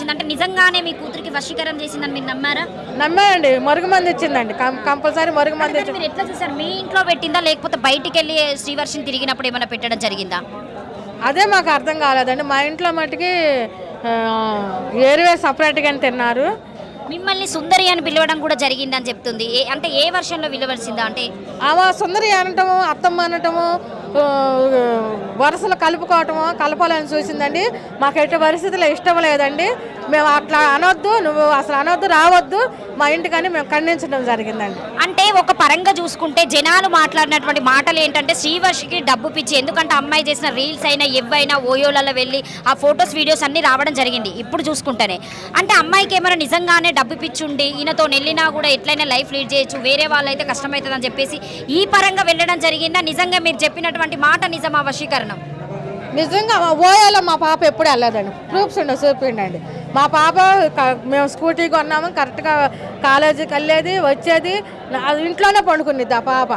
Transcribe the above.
వచ్చింది అంటే నిజంగానే మీ కూతురికి వశీకరణ చేసిందని మీరు నమ్మారా? నమ్మానండి. మరుగుమంది ఇచ్చిందండి, కంపల్సరీ మరుగుమంది ఇచ్చింది. మీరు ఎట్లా చూసారు? మీ ఇంట్లో పెట్టిందా లేకపోతే బయటికి వెళ్ళి శ్రీవర్షిని తిరిగినప్పుడు ఏమైనా పెట్టడం జరిగిందా? అదే మాకు అర్థం కాలేదండి. మా ఇంట్లో మటుకి ఏరువే సపరేట్గానే తిన్నారు. మిమ్మల్ని సుందరి అని పిలవడం కూడా జరిగిందని చెప్తుంది. అంటే ఏ వర్షంలో పిలవలసిందా? అంటే ఆమె సుందరి అనటము, అత్తమ్మ అనటము, వరుసలు కలుపుకోవటము, కలపాలని చూసిందండి. మాకు ఎట్టి పరిస్థితుల్లో ఇష్టం లేదండి. మేము అట్లా అనొద్దు, నువ్వు అసలు అనొద్దు, రావద్దు మా ఇంటికని మేము ఖండించడం జరిగిందండి. అంటే ఒక పరంగా చూసుకుంటే జనాలు మాట్లాడినటువంటి మాటలు ఏంటంటే శ్రీవర్షికి డబ్బు పిచ్చి. ఎందుకంటే అమ్మాయి చేసిన రీల్స్ అయినా ఎవైనా ఓయోలలో వెళ్ళి ఆ ఫొటోస్ వీడియోస్ అన్నీ రావడం జరిగింది ఇప్పుడు చూసుకుంటేనే. అంటే అమ్మాయికి ఏమైనా నిజంగానే డబ్బు పిచ్చి ఉండి ఈయనతో వెళ్ళినా కూడా ఎట్లయినా లైఫ్ లీడ్ చేయొచ్చు, వేరే వాళ్ళైతే కష్టమవుతుందని చెప్పేసి ఈ పరంగా వెళ్ళడం జరిగిందా? నిజంగా మీరు చెప్పినటువంటి మాట నిజమా వశీకరణం? నిజంగా ఓయోలో మా పాప ఎప్పుడు వెళ్ళదండి. ప్రూఫ్స్ ఉండవు, చూపిండండి. మా పాప మేము స్కూటీ కొన్నాము, కరెక్ట్గా కాలేజీకి వెళ్ళేది వచ్చేది, ఇంట్లోనే పండుకునేది ఆ పాప.